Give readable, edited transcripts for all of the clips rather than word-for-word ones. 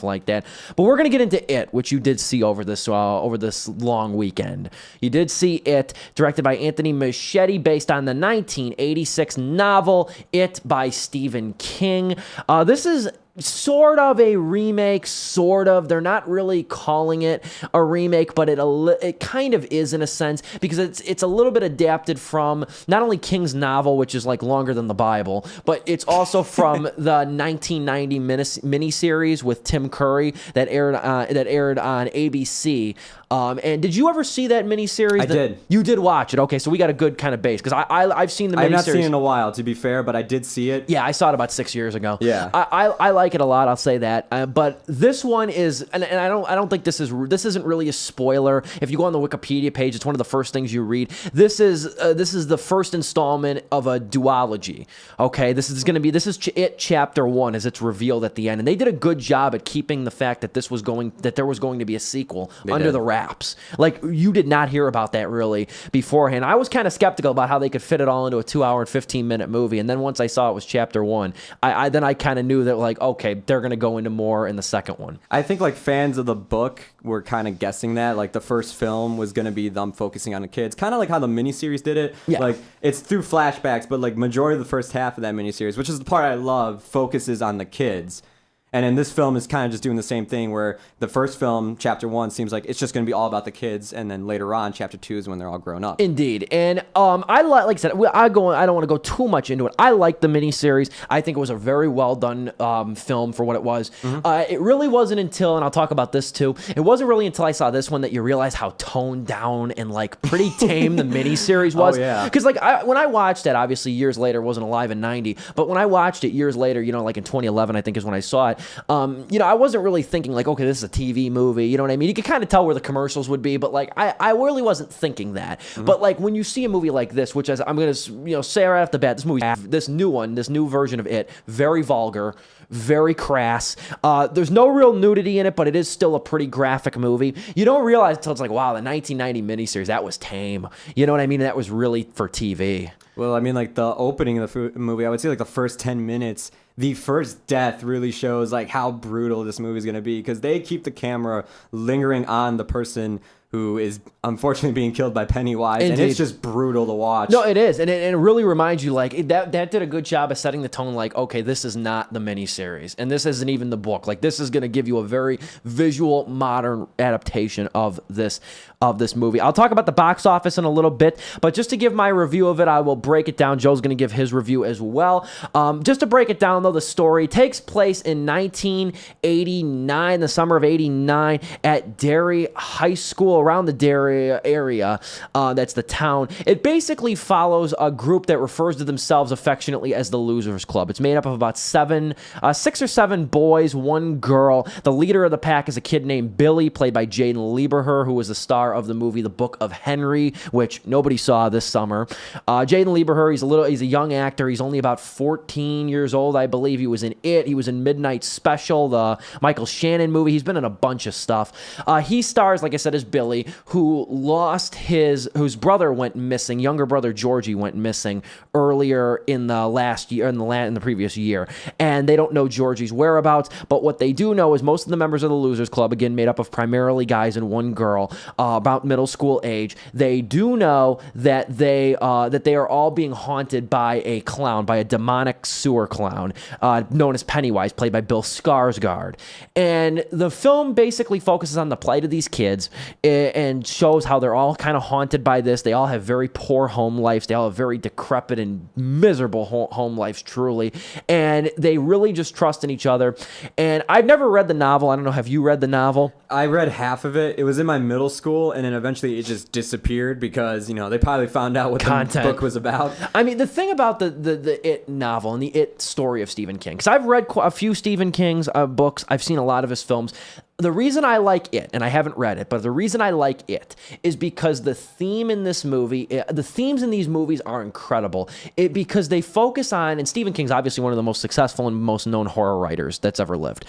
like that. But we're going to get into It, which you did see over this long weekend. You did see It, directed by Anthony Muschietti, based on the 1986 novel It by Stephen King. This is sort of a remake, sort of. They're not really calling it a remake, but it kind of is in a sense, because it's a little bit adapted from not only King's novel, which is like longer than the Bible, but it's also from the 1990 miniseries with Tim Curry that aired on ABC. And did you ever see that miniseries? I did. You did watch it. Okay, so we got a good kind of base, because I've seen the miniseries. I've not seen it in a while, to be fair, but I did see it. Yeah, I saw it about 6 years ago. Yeah. I like it a lot, I'll say that. But this one is, and I don't think this isn't really a spoiler. If you go on the Wikipedia page, it's one of the first things you read. This is the first installment of a duology. Okay, this is It Chapter 1, as it's revealed at the end, and they did a good job at keeping the fact that there was going to be a sequel under the wraps. Like, you did not hear about that really beforehand. I was kind of skeptical about how they could fit it all into a 2-hour and 15-minute movie, and then once I saw it was Chapter 1, I kind of knew that, like, okay, they're going to go into more in the second one. I think, like, fans of the book were kind of guessing that, like, the first film was going to be them focusing on the kids, kind of like how the miniseries did it. Yeah. Like, it's through flashbacks, but, like, majority of the first half of that miniseries, which is the part I love, focuses on the kids. And in this film is kind of just doing the same thing, where the first film, Chapter 1, seems like it's just going to be all about the kids, and then later on, Chapter 2 is when they're all grown up. Indeed. And like I said, I don't want to go too much into it. I like the miniseries. I think it was a very well done film for what it was. Mm-hmm. It really wasn't until, and I'll talk about this too, it wasn't really until I saw this one that you realize how toned down and like pretty tame the miniseries was. Oh, yeah. Because like when I watched it, obviously years later, wasn't alive in 90, but when I watched it years later, like in 2011, I think is when I saw it, I wasn't really thinking like, okay, this is a TV movie. You know what I mean? You could kind of tell where the commercials would be, but like, I really wasn't thinking that. Mm-hmm. But like, when you see a movie like this, which I'm going to, say right off the bat, this new version of It, very vulgar, very crass. There's no real nudity in it, but it is still a pretty graphic movie. You don't realize until it's like, wow, the 1990 miniseries, that was tame. You know what I mean? That was really for TV. Well, I mean, like, the opening of the movie, I would say, like, the first 10 minutes, the first death really shows, like, how brutal this movie is going to be, because they keep the camera lingering on the person who is unfortunately being killed by Pennywise. Indeed. And it's just brutal to watch. No, it is. And it really reminds you, like, that did a good job of setting the tone, like, okay, this is not the miniseries, and this isn't even the book. Like, this is going to give you a very visual, modern adaptation of this movie. I'll talk about the box office in a little bit, but just to give my review of it, I will break it down. Joe's going to give his review as well. Just to break it down, though, the story takes place in 1989, the summer of 89, at Derry High School, around the Derry area. That's the town. It basically follows a group that refers to themselves affectionately as the Losers Club. It's made up of about 6 or 7 boys, 1 girl. The leader of the pack is a kid named Billy, played by Jaden Lieberher, who was the star of the movie The Book of Henry, which nobody saw this summer. Jaden Lieberher, he's a young actor. He's only about 14 years old, I believe. He was in It. He was in Midnight Special, the Michael Shannon movie. He's been in a bunch of stuff. He stars, like I said, as Billy, whose brother went missing. Younger brother Georgie went missing earlier in the last year, in the previous year, and they don't know Georgie's whereabouts. But what they do know is most of the members of the Losers Club, again made up of primarily guys and 1 girl, about middle school age, they do know that they are all being haunted by a clown, by a demonic sewer clown known as Pennywise, played by Bill Skarsgård. And the film basically focuses on the plight of these kids and shows how they're all kind of haunted by this. They all have very poor home lives. They all have very decrepit and miserable home lives, truly. And they really just trust in each other. And I've never read the novel. I don't know. Have you read the novel? I read half of it. It was in my middle school, and then eventually it just disappeared because, they probably found out what the book was about. I mean, the thing about the It novel and the It story of Stephen King, because I've read a few Stephen King's books. I've seen a lot of his films. The reason I like It, and I haven't read it, but the reason I like It is because the theme in this movie, the themes in these movies are incredible. Because they focus on, and Stephen King's obviously one of the most successful and most known horror writers that's ever lived.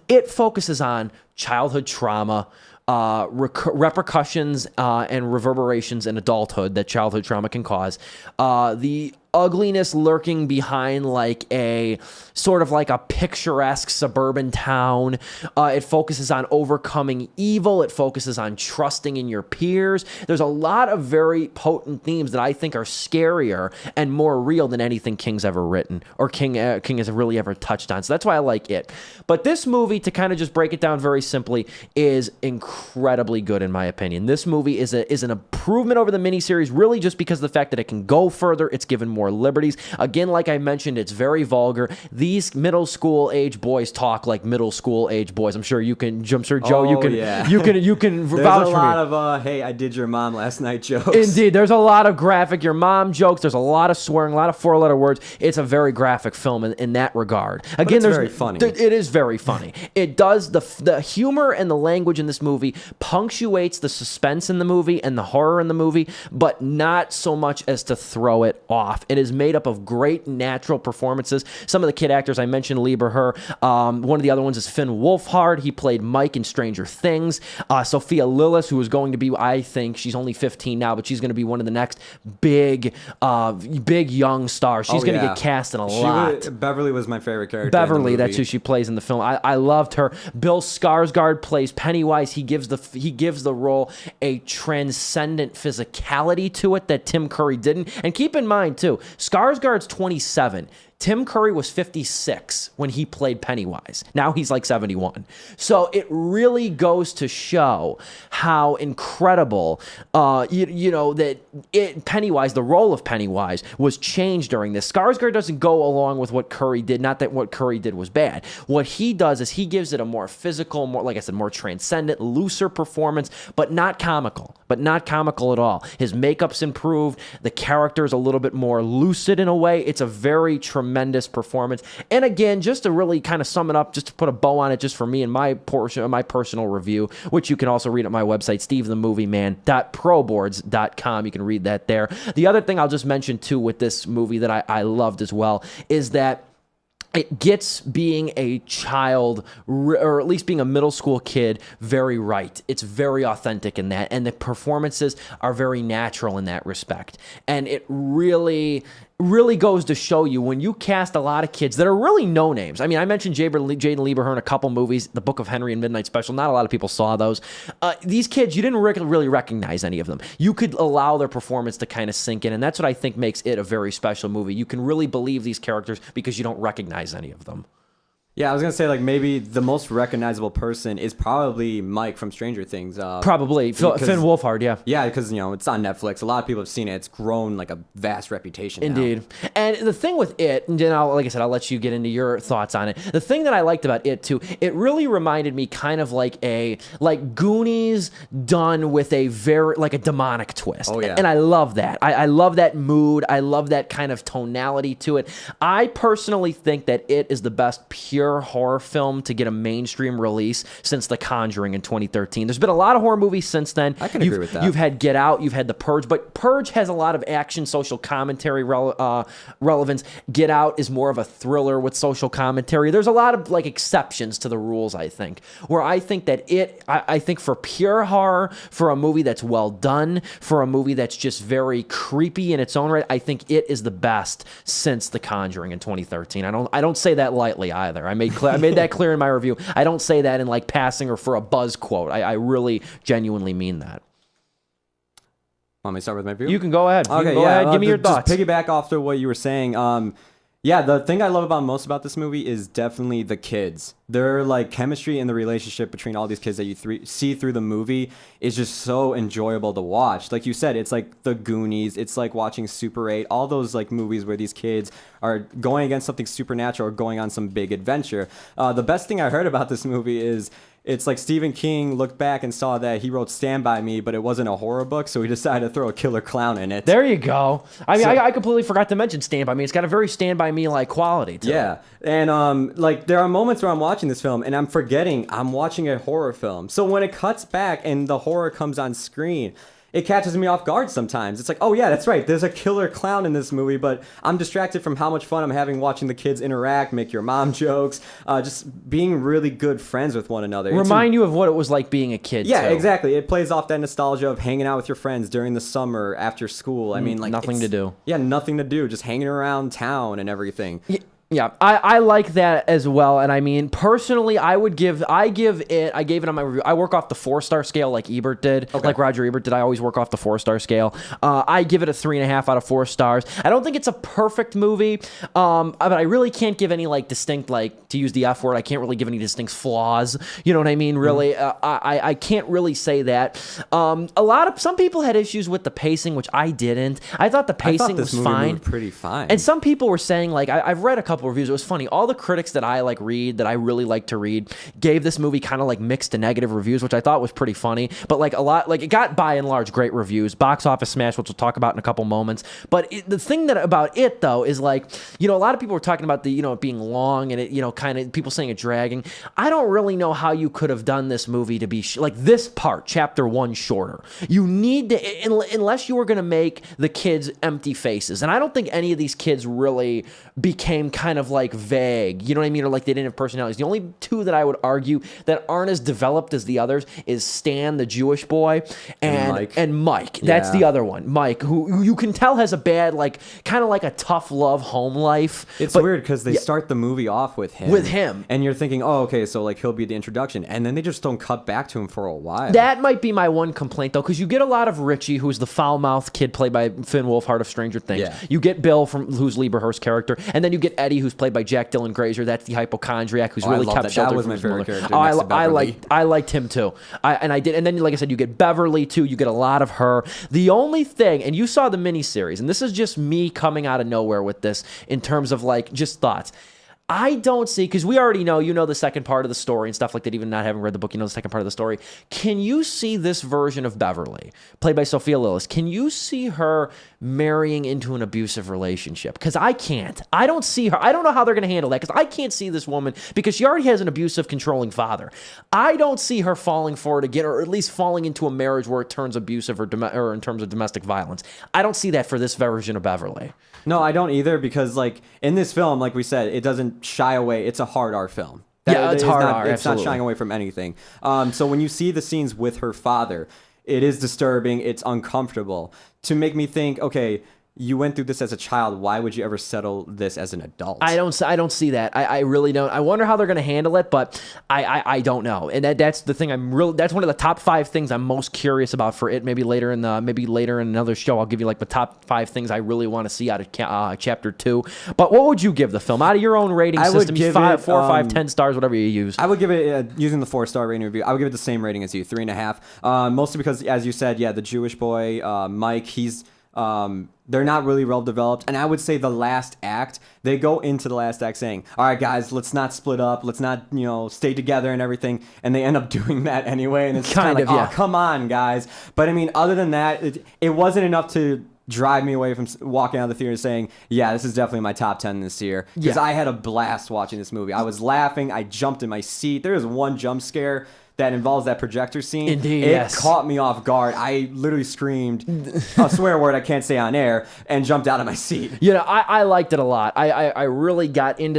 It focuses on childhood trauma, repercussions and reverberations in adulthood that childhood trauma can cause, the ugliness lurking behind like a sort of like a picturesque suburban town. It focuses on overcoming evil. It focuses on trusting in your peers. There's a lot of very potent themes that I think are scarier and more real than anything King's ever written or King has really ever touched on. So that's why I like it. But this movie, to kind of just break it down very simply, is incredibly good in my opinion. This movie is an improvement over the miniseries, really just because of the fact that it can go further. It's given more liberties. Again, like I mentioned, it's very vulgar. These middle school age boys talk like middle school age boys. I'm sure Joe, you can There's vouch a for lot me. of hey, I did your mom last night jokes. Indeed, there's a lot of graphic your mom jokes. There's a lot of swearing, a lot of four-letter words. It's a very graphic film in that regard. Again, it's very funny. It is very funny. It does the humor and the language in this movie punctuates the suspense in the movie and the horror in the movie, but not so much as to throw it off. It is made up of great natural performances. Some of the kid actors I mentioned, Lieber, one of the other ones is Finn Wolfhard. He played Mike in Stranger Things. Sophia Lillis, who is going to be, I think she's only 15 now, but she's going to be one of the next big young stars. She's going to get cast in a lot. Beverly was my favorite character. Beverly, that's who she plays in the film. I loved her. Bill Skarsgård plays Pennywise. He gives the role a transcendent physicality to it that Tim Curry didn't. And keep in mind too, Skarsgård's 27. Tim Curry was 56 when he played Pennywise. Now he's like 71. So it really goes to show how incredible, that Pennywise, the role of Pennywise, was changed during this. Skarsgård doesn't go along with what Curry did. Not that what Curry did was bad. What he does is he gives it a more physical, more, like I said, more transcendent, looser performance, but not comical. But not comical at all. His makeup's improved. The character's a little bit more lucid in a way. It's a very tremendous performance. And again, just to really kind of sum it up, just to put a bow on it, just for me and my portion of my personal review, which you can also read at my website, stevethemovieman.proboards.com. You can read that there. The other thing I'll just mention too with this movie that I loved as well is that it gets being a child, or at least being a middle school kid, very right. It's very authentic in that, and the performances are very natural in that respect. And it really goes to show you when you cast a lot of kids that are really no names. I mean, I mentioned Jaden Lieber in a couple movies, The Book of Henry and Midnight Special. Not a lot of people saw those. These kids, you didn't really recognize any of them. You could allow their performance to kind of sink in, and that's what I think makes it a very special movie. You can really believe these characters because you don't recognize any of them. Yeah, I was going to say, like, maybe the most recognizable person is probably Mike from Stranger Things. Probably. Finn Wolfhard, yeah. Yeah, because, it's on Netflix. A lot of people have seen it. It's grown, like, a vast reputation Indeed. now. And the thing with it, and then like I said, I'll let you get into your thoughts on it. The thing that I liked about it, too, it really reminded me kind of like Goonies done with a demonic twist. Oh, yeah. And I love that. I love that mood. I love that kind of tonality to it. I personally think that it is the best pure horror film to get a mainstream release since The Conjuring in 2013. There's been a lot of horror movies since then. I can agree with that. You've had Get Out, you've had The Purge, but Purge has a lot of action, social commentary relevance. Get Out is more of a thriller with social commentary. There's a lot of exceptions to the rules, I think, where I think that I think for pure horror, for a movie that's well done, for a movie that's just very creepy in its own right, I think it is the best since The Conjuring in 2013. I don't say that lightly either. I made that clear in my review. I don't say that in passing or for a buzz quote. I really genuinely mean that. Want me to start with my review? You can go ahead. Okay, go ahead. Give me your thoughts. Just piggyback off to what you were saying. Yeah, the thing I love most about this movie is definitely the kids. Their chemistry and the relationship between all these kids that you see through the movie is just so enjoyable to watch. Like you said, it's like the Goonies. It's like watching Super 8. All those movies where these kids are going against something supernatural or going on some big adventure. The best thing I heard about this movie is it's like Stephen King looked back and saw that he wrote Stand By Me, but it wasn't a horror book, so he decided to throw a killer clown in it. There you go. I mean, I completely forgot to mention Stand By Me. It's got a very Stand By Me-like quality to it. Yeah, and there are moments where I'm watching this film and I'm forgetting I'm watching a horror film. So when it cuts back and the horror comes on screen, it catches me off guard sometimes. It's like, oh yeah, that's right. There's a killer clown in this movie, but I'm distracted from how much fun I'm having watching the kids interact, make your mom jokes, just being really good friends with one another. Remind you of what it was like being a kid. Yeah, too. exactly. It plays off that nostalgia of hanging out with your friends during the summer after school. I mean, like nothing to do. Yeah, nothing to do. Just hanging around town and everything. Yeah, I like that as well. And I mean, personally, I gave it on my review. I work off the 4-star scale like Ebert did, like Roger Ebert did. I always work off the 4-star scale. I give it a 3.5 out of 4 stars. I don't think it's a perfect movie, but I really can't give any like distinct, like to use the F word, I can't really give any distinct flaws. You know what I mean? Really, I can't really say that. Some people had issues with the pacing, which I didn't. I thought the pacing was fine. Pretty fine. And some people were saying, like, I've read a couple reviews. It was funny. All the critics that I read, that I really like to read, gave this movie kind of like mixed to negative reviews, which I thought was pretty funny. But like a lot, like it got by and large great reviews. Box office smash, which we'll talk about in a couple moments. But the thing about it though is like, a lot of people were talking about the, it being long and it, kind of people saying it dragging. I don't really know how you could have done this movie to be like this part, chapter 1, shorter. You need to, unless you were going to make the kids empty faces. And I don't think any of these kids really became kind of like vague, you know what I mean? Or like they didn't have personalities. The only two that I would argue that aren't as developed as the others is Stan, the Jewish boy, and Mike. That's the other one. Mike, who you can tell has a bad, like, kind of like a tough love home life. It's weird because they start the movie off with him. And you're thinking, oh, okay, so like he'll be the introduction. And then they just don't cut back to him for a while. That might be my one complaint, though, because you get a lot of Richie, who's the foul-mouthed kid played by Finn Wolfhard of Stranger Things. Yeah. You get Bill, who's Lieberhurst's character. And then you get Eddie, who's played by Jack Dylan Grazer. That's the hypochondriac who's really kept sheltered from his mother. I liked him too. And then, like I said, you get Beverly too. You get a lot of her. The only thing, and you saw the miniseries, and this is just me coming out of nowhere with this in terms of like just thoughts. I don't see, because we already know, the second part of the story and stuff like that, even not having read the book, the second part of the story. Can you see this version of Beverly, played by Sophia Lillis, can you see her marrying into an abusive relationship? Because I can't. I don't see her. I don't know how they're going to handle that, because I can't see this woman, because she already has an abusive, controlling father. I don't see her falling for it again, or at least falling into a marriage where it turns abusive or in terms of domestic violence. I don't see that for this version of Beverly. No, I don't either, because like in this film, like we said, it doesn't shy away. It's a hard R film. It's hard R. It's not shying away from anything. So when you see the scenes with her father, it is disturbing. It's uncomfortable to make me think, okay, you went through this as a child. Why would you ever settle this as an adult? I don't see that. I really don't. I wonder how they're going to handle it, but I don't know. And that's the thing. That's one of the top 5 things I'm most curious about for it. Maybe later in another show, I'll give you like the top 5 things I really want to see out of chapter 2. But what would you give the film out of your own rating system? Would give 4, 5, 10 stars, whatever you use. I would give it using the 4-star rating review. I would give it the same rating as you, 3.5. Mostly because, as you said, the Jewish boy, Mike, he's. They're not really well developed, and I would say the last act, they go into the last act saying, all right guys, let's not split up, let's not stay together and everything, and they end up doing that anyway, and it's kind of like, oh, come on guys. But I mean, other than that, it wasn't enough to drive me away from walking out of the theater saying, yeah, this is definitely my top 10 this year, because I had a blast watching this movie. I was laughing, I jumped in my seat. There was one jump scare that involves that projector scene. Indeed, it caught me off guard. I literally screamed a swear word I can't say on air and jumped out of my seat. I liked it a lot. I really got into